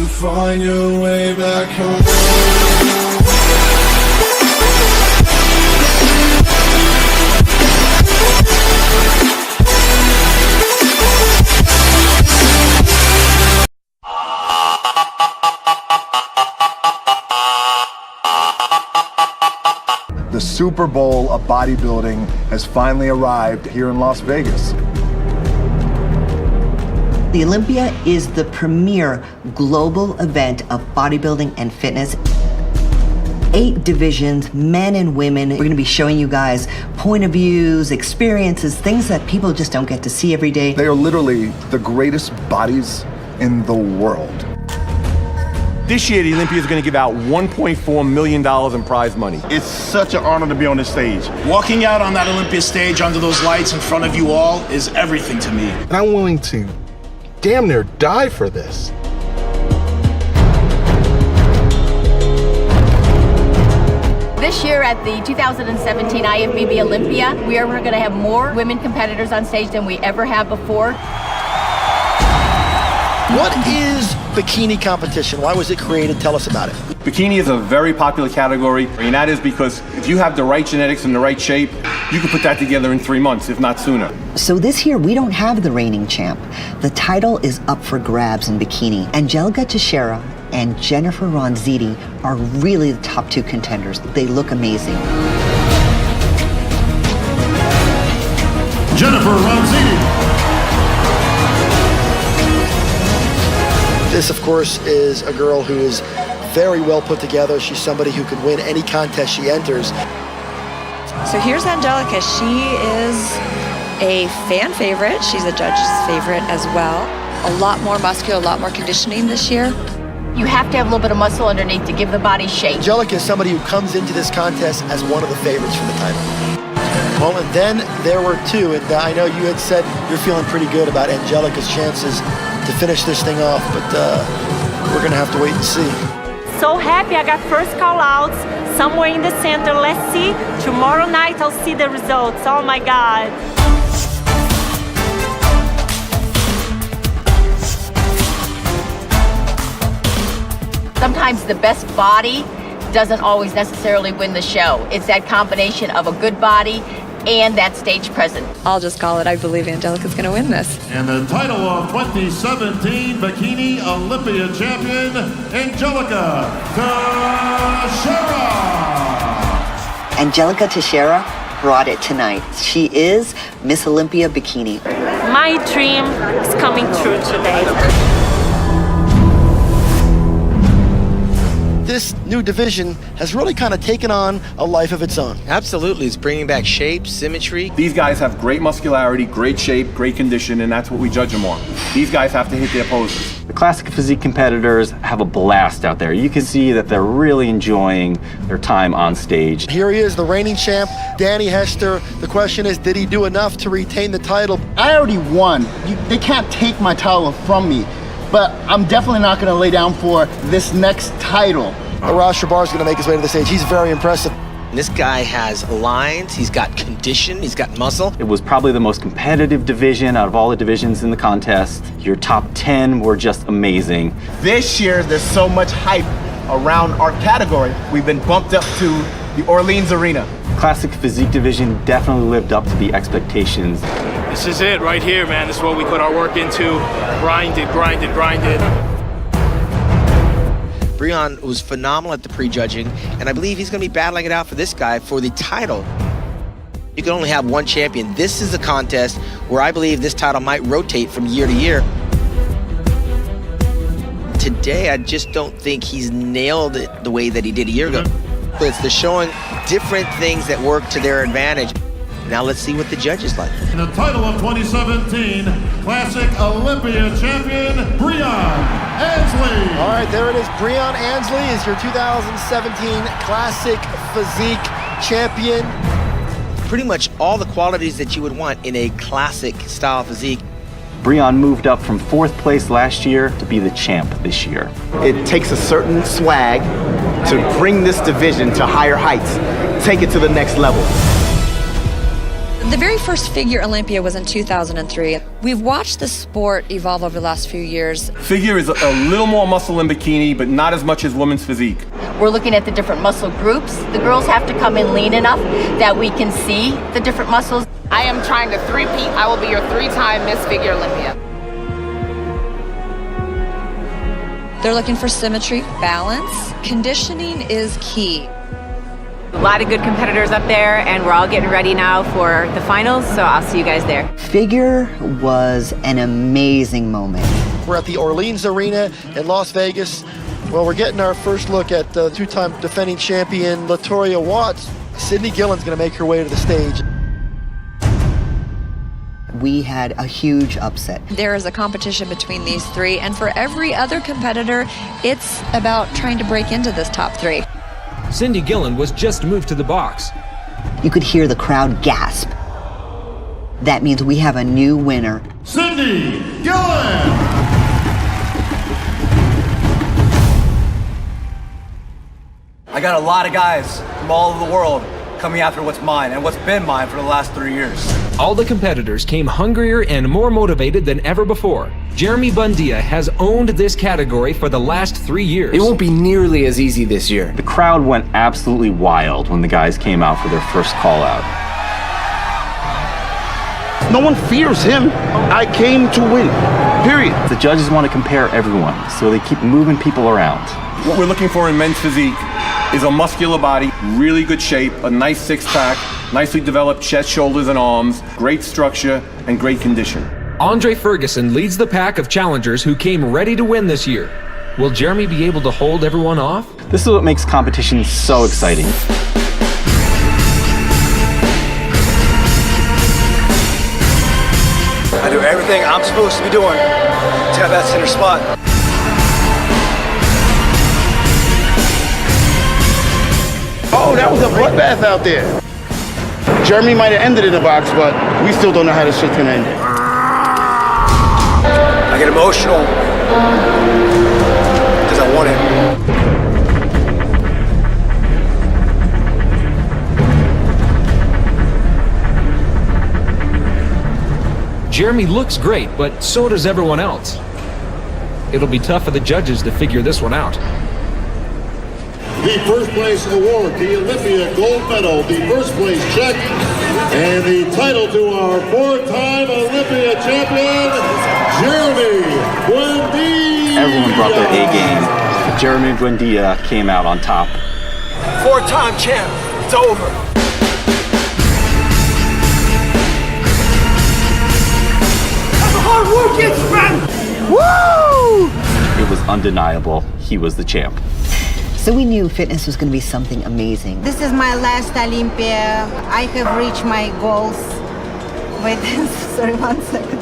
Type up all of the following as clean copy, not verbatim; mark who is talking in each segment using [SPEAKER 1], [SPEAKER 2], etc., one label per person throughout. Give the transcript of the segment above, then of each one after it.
[SPEAKER 1] find your way back home.
[SPEAKER 2] The Super Bowl of bodybuilding has finally arrived here in Las Vegas.
[SPEAKER 3] The Olympia is the premier global event of bodybuilding and fitness. 8 divisions, men and women. We're gonna be showing you guys point of views, experiences, things that people just don't get to see every day.
[SPEAKER 2] They are literally the greatest bodies in the world.
[SPEAKER 4] This year, the Olympia is going to give out $1.4 million in prize money.
[SPEAKER 5] It's such an honor to be on this stage.
[SPEAKER 6] Walking out on that Olympia stage under those lights in front of you all is everything to me.
[SPEAKER 7] And I'm willing to damn near die for this.
[SPEAKER 8] This year at the 2017 IFBB Olympia, we're going to have more women competitors on stage than we ever have before.
[SPEAKER 9] What is bikini competition? Why was it created? Tell us about it.
[SPEAKER 4] Bikini is a very popular category, and that is because if you have the right genetics and the right shape, you can put that together in 3 months, if not sooner.
[SPEAKER 3] So this year, we don't have the reigning champ. The title is up for grabs in bikini. Angelica Teixeira and Jennifer Ronziti are really the top 2 contenders. They look amazing.
[SPEAKER 1] Jennifer Ronziti.
[SPEAKER 9] This, of course, is a girl who is very well put together. She's somebody who could win any contest she enters.
[SPEAKER 10] So here's Angelica. She is a fan favorite. She's a judge's favorite as well. A lot more muscular, a lot more conditioning this year.
[SPEAKER 8] You have to have a little bit of muscle underneath to give the body shape.
[SPEAKER 9] Angelica is somebody who comes into this contest as one of the favorites for the title. Well, and then there were 2, and I know you had said you're feeling pretty good about Angelica's chances to finish this thing off, but we're gonna have to wait and see.
[SPEAKER 11] So happy I got first call outs somewhere in the center. Let's see. Tomorrow night I'll see the results. Oh my God.
[SPEAKER 8] Sometimes the best body doesn't always necessarily win the show. It's that combination of a good body and that stage presence.
[SPEAKER 10] I'll just call it. I believe Angelica's going to win this.
[SPEAKER 1] And the title of 2017 Bikini Olympia champion, Angelica Teixeira.
[SPEAKER 3] Angelica Teixeira brought it tonight. She is Miss Olympia Bikini.
[SPEAKER 11] My dream is coming true today.
[SPEAKER 9] This new division has really kind of taken on a life of its own.
[SPEAKER 12] Absolutely, it's bringing back shape, symmetry.
[SPEAKER 4] These guys have great muscularity, great shape, great condition, and that's what we judge them on. These guys have to hit their poses.
[SPEAKER 13] The classic physique competitors have a blast out there. You can see that they're really enjoying their time on stage.
[SPEAKER 9] Here he is, the reigning champ, Danny Hester. The question is, did he do enough to retain the title?
[SPEAKER 14] I already won. They can't take my title from me. But I'm definitely not going to lay doan for this next title.
[SPEAKER 9] Arash Shabar is going to make his way to the stage. He's very impressive.
[SPEAKER 12] This guy has lines, he's got condition, he's got muscle.
[SPEAKER 13] It was probably the most competitive division out of all the divisions in the contest. Your top 10 were just amazing.
[SPEAKER 14] This year, there's so much hype around our category. We've been bumped up to the Orleans Arena.
[SPEAKER 13] Classic physique division definitely lived up to the expectations.
[SPEAKER 6] This is it right here, man. This is what we put our work into. Grinded.
[SPEAKER 12] Breon was phenomenal at the prejudging, and I believe he's going to be battling it out for this guy for the title. You can only have one champion. This is a contest where I believe this title might rotate from year to year. Today, I just don't think he's nailed it the way that he did a year ago. It's the showing different things that work to their advantage. Now let's see what the judges like.
[SPEAKER 1] And the title of 2017 Classic Olympia champion, Breon Ansley.
[SPEAKER 9] All right, there it is. Breon Ansley is your 2017 Classic Physique champion.
[SPEAKER 12] Pretty much all the qualities that you would want in a classic style physique.
[SPEAKER 13] Breon moved up from 4th place last year to be the champ this year.
[SPEAKER 14] It takes a certain swag to bring this division to higher heights, take it to the next level.
[SPEAKER 10] The very first figure Olympia was in 2003. We've watched the sport evolve over the last few years.
[SPEAKER 4] Figure is a little more muscle in bikini, but not as much as women's physique.
[SPEAKER 8] We're looking at the different muscle groups. The girls have to come in lean enough that we can see the different muscles.
[SPEAKER 15] I am trying to three-peat. I will be your 3-time Miss Figure Olympia.
[SPEAKER 10] They're looking for symmetry, balance. Conditioning is key.
[SPEAKER 16] A lot of good competitors up there, and we're all getting ready now for the finals, so I'll see you guys there.
[SPEAKER 3] Figure was an amazing moment.
[SPEAKER 9] We're at the Orleans Arena in Las Vegas. Well, we're getting our first look at the two-time defending champion, Latoya Watts. Sydney Gillen's gonna make her way to the stage.
[SPEAKER 3] We had a huge upset.
[SPEAKER 10] There is a competition between these three, and for every other competitor, it's about trying to break into this top three.
[SPEAKER 17] Cindy Gillen was just moved to the box.
[SPEAKER 3] You could hear the crowd gasp. That means we have a new winner.
[SPEAKER 1] Cindy Gillen!
[SPEAKER 18] I got a lot of guys from all over the world coming after what's mine and what's been mine for the last 3 years.
[SPEAKER 17] All the competitors came hungrier and more motivated than ever before. Jeremy Bundia has owned this category for the last 3 years.
[SPEAKER 19] It won't be nearly as easy this year.
[SPEAKER 13] The crowd went absolutely wild when the guys came out for their first call out.
[SPEAKER 14] No one fears him. I came to win, period.
[SPEAKER 13] The judges want to compare everyone, so they keep moving people around.
[SPEAKER 4] What we're looking for in men's physique is a muscular body, really good shape, a nice six-pack, nicely developed chest, shoulders, and arms, great structure, and great condition.
[SPEAKER 17] Andre Ferguson leads the pack of challengers who came ready to win this year. Will Jeremy be able to hold everyone off?
[SPEAKER 13] This is what makes competition so exciting.
[SPEAKER 18] I do everything I'm supposed to be doing to have that center spot.
[SPEAKER 14] Oh, that was a bloodbath out there. Jeremy might have ended in the box, but we still don't know how this shit's gonna end.
[SPEAKER 18] I get emotional because I want
[SPEAKER 17] it. Jeremy looks great, but so does everyone else. It'll be tough for the judges to figure this one out.
[SPEAKER 1] The first place award, the Olympia gold medal, the first place check, and the title to our 4-time Olympia champion, Jeremy Buendia.
[SPEAKER 13] Everyone brought their A game. Jeremy Buendia came out on top.
[SPEAKER 18] 4-time champ. It's over. That's a hard work, it's man.
[SPEAKER 3] Woo!
[SPEAKER 13] It was undeniable. He was the champ.
[SPEAKER 3] So we knew fitness was going to be something amazing.
[SPEAKER 20] This is my last Olympia. I have reached my goals. Wait, sorry, 1 second.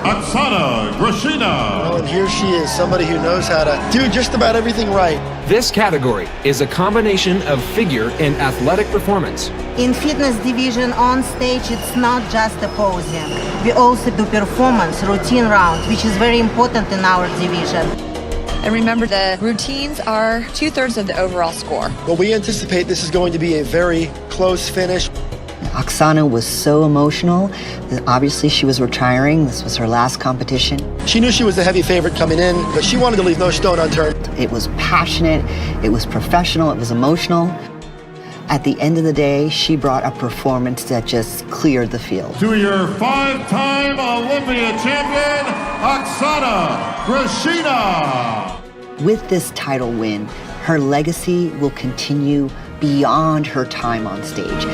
[SPEAKER 1] Oksana Grashina.
[SPEAKER 9] Oh, and here she is, somebody who knows how to do just about everything right.
[SPEAKER 17] This category is a combination of figure and athletic performance.
[SPEAKER 20] In fitness division on stage, it's not just a posing. We also do performance, routine rounds, which is very important in our division.
[SPEAKER 10] And remember, the routines are 2/3 of the overall score.
[SPEAKER 9] Well, we anticipate this is going to be a very close finish.
[SPEAKER 3] Oksana was so emotional. Obviously, she was retiring. This was her last competition.
[SPEAKER 9] She knew she was the heavy favorite coming in, but she wanted to leave no stone unturned.
[SPEAKER 3] It was passionate, it was professional, it was emotional. At the end of the day, she brought a performance that just cleared the field.
[SPEAKER 1] To your 5-time Olympia champion, Oksana Grashina.
[SPEAKER 3] With this title win, her legacy will continue beyond her time on stage.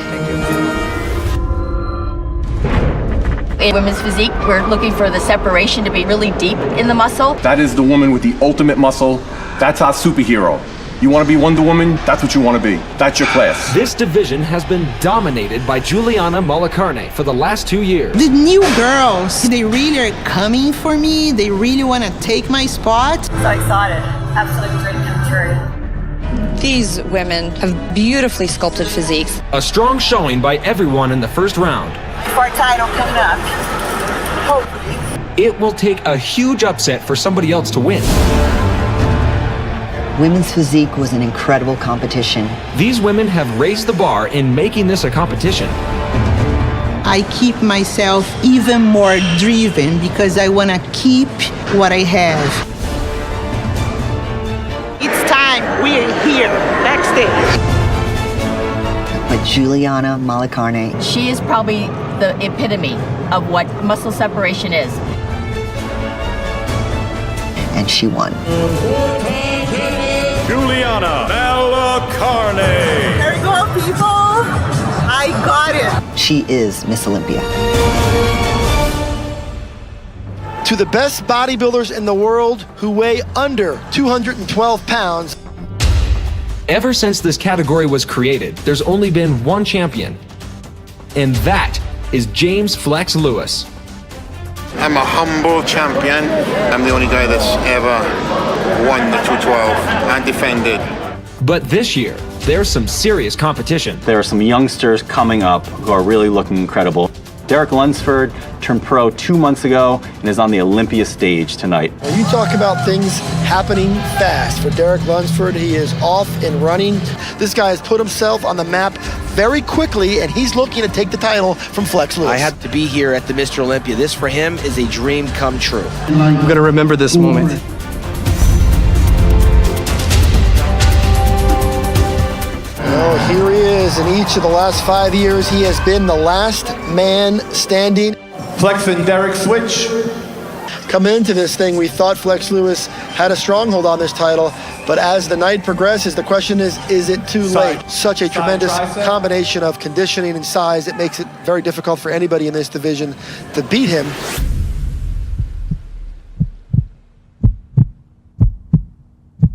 [SPEAKER 8] In women's physique, we're looking for the separation to be really deep in the muscle.
[SPEAKER 4] That is the woman with the ultimate muscle. That's our superhero. You want to be Wonder Woman? That's what you want to be. That's your class.
[SPEAKER 17] This division has been dominated by Juliana Malacarne for the last 2 years.
[SPEAKER 21] The new girls, they really are coming for me. They really want to take my spot.
[SPEAKER 16] So excited. Absolute dream come true.
[SPEAKER 10] These women have beautifully sculpted physiques.
[SPEAKER 17] A strong showing by everyone in the first round.
[SPEAKER 16] For our title coming up. Hopefully.
[SPEAKER 17] It will take a huge upset for somebody else to win.
[SPEAKER 3] Women's physique was an incredible competition.
[SPEAKER 17] These women have raised the bar in making this a competition.
[SPEAKER 21] I keep myself even more driven because I want to keep what I have. It's time. We are here, backstage.
[SPEAKER 3] But Juliana Malacarne,
[SPEAKER 8] She is probably the epitome of what muscle separation is.
[SPEAKER 3] and she won.
[SPEAKER 4] Juliana Malacarne.
[SPEAKER 21] There you go, people. I got it.
[SPEAKER 3] She is Miss Olympia.
[SPEAKER 9] To the best bodybuilders in the world who weigh under 212 pounds.
[SPEAKER 17] Ever since this category was created, there's only been one champion, and that is James Flex Lewis.
[SPEAKER 5] I'm a humble champion. I'm the only guy that's ever won the 212 and defended.
[SPEAKER 17] But this year, there's some serious competition.
[SPEAKER 13] There are some youngsters coming up who are really looking incredible. Derek Lunsford turned pro 2 months ago and is on the Olympia stage tonight.
[SPEAKER 9] You talk about things happening fast. For Derek Lunsford, he is off and running. This guy has put himself on the map very quickly, and he's looking to take the title from Flex Lewis.
[SPEAKER 12] I had to be here at the Mr. Olympia. This, for him, is a dream come true.
[SPEAKER 19] I'm going to remember this moment.
[SPEAKER 9] Well, here he is. In each of the last 5 years, he has been the last man standing.
[SPEAKER 4] Flex and Derek switch.
[SPEAKER 9] Coming into this thing, we thought Flex Lewis had a stronghold on this title, but as the night progresses, the question is it too late? Such a tremendous combination of conditioning and size, it makes it very difficult for anybody in this division to beat him.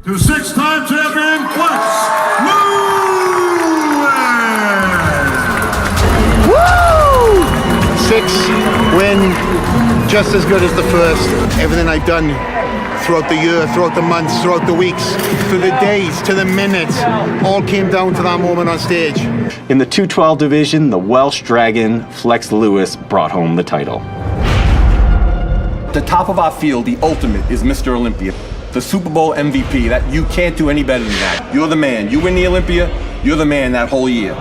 [SPEAKER 1] To six-time champion Flex Lewis!
[SPEAKER 5] Woo! 6-win, just as good as the first. Everything I've done throughout the year, throughout the months, throughout the weeks, to the days, to the minutes, all came down to that moment on stage.
[SPEAKER 13] In the 212 division, the Welsh Dragon, Flex Lewis, brought home the title.
[SPEAKER 4] The top of our field, the ultimate, is Mr. Olympia. The Super Bowl MVP. That you can't do any better than that. You're the man. You win the Olympia, you're the man that whole year.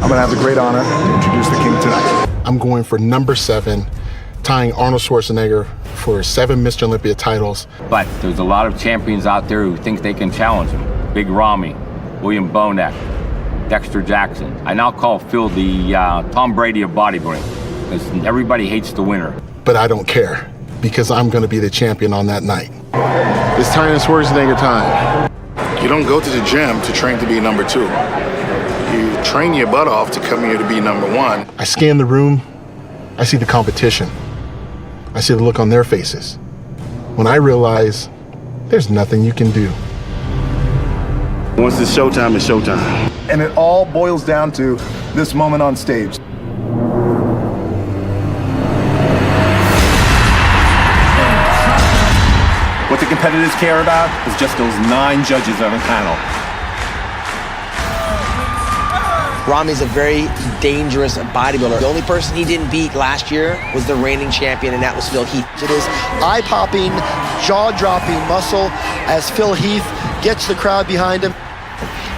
[SPEAKER 7] I'm gonna have the great honor to introduce the king tonight. I'm going for number 7, tying Arnold Schwarzenegger for 7 Mr. Olympia titles.
[SPEAKER 2] But there's a lot of champions out there who think they can challenge him. Big Ramy, William Bonek, Dexter Jackson. I now call Phil the Tom Brady of bodybuilding, because everybody hates the winner.
[SPEAKER 7] But I don't care, because I'm gonna be the champion on that night.
[SPEAKER 5] It's tying Schwarzenegger time. You don't go to the gym to train to be number 2. You train your butt off to come here to be number 1.
[SPEAKER 7] I scan the room, I see the competition. I see the look on their faces. When I realize there's nothing you can do.
[SPEAKER 5] Once it's showtime, it's showtime.
[SPEAKER 7] And it all boils down to this moment on stage.
[SPEAKER 4] What the competitors care about is just those 9 judges on the panel.
[SPEAKER 12] Ramy's a very dangerous bodybuilder. The only person he didn't beat last year was the reigning champion, and that was Phil Heath.
[SPEAKER 9] It is eye-popping, jaw-dropping muscle as Phil Heath gets the crowd behind him.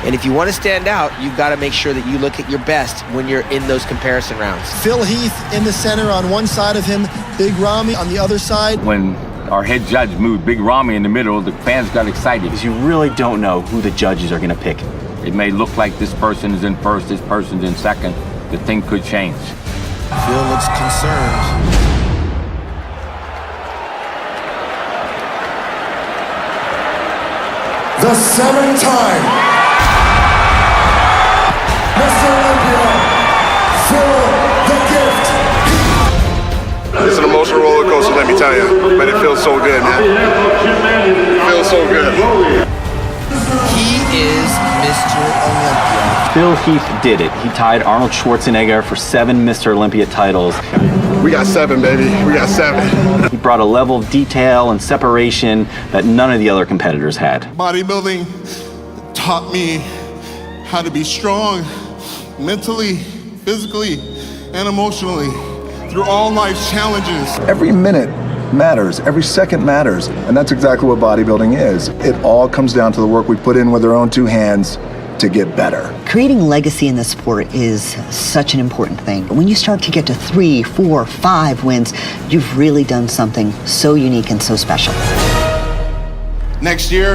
[SPEAKER 12] And if you want to stand out, you've got to make sure that you look at your best when you're in those comparison rounds.
[SPEAKER 9] Phil Heath in the center on one side of him, Big Ramy on the other side.
[SPEAKER 2] When our head judge moved Big Ramy in the middle, the fans got excited.
[SPEAKER 13] Because you really don't know who the judges are going to pick.
[SPEAKER 2] It may look like this person is in first, this person's in second. The thing could change.
[SPEAKER 9] Phil looks concerned.
[SPEAKER 1] The 7-time Mr. Olympia, Phil the Gift.
[SPEAKER 5] It's an emotional roller coaster, let me tell you. But it feels so good, man. It feels so good.
[SPEAKER 12] He is Mr. Olympia.
[SPEAKER 13] Phil Heath did it. He tied Arnold Schwarzenegger for 7 Mr. Olympia titles.
[SPEAKER 5] We got 7, baby. We got 7.
[SPEAKER 13] He brought a level of detail and separation that none of the other competitors had.
[SPEAKER 5] Bodybuilding taught me how to be strong mentally, physically, and emotionally through all life's challenges.
[SPEAKER 7] Every minute matters, every second matters, and that's exactly what bodybuilding is. It all comes down to the work we put in with our own 2 hands
[SPEAKER 11] to get better.
[SPEAKER 3] Creating legacy in this sport is such an important thing. When you start to get to 3, 4, 5 wins, you've really done something so unique and so special.
[SPEAKER 1] Next year,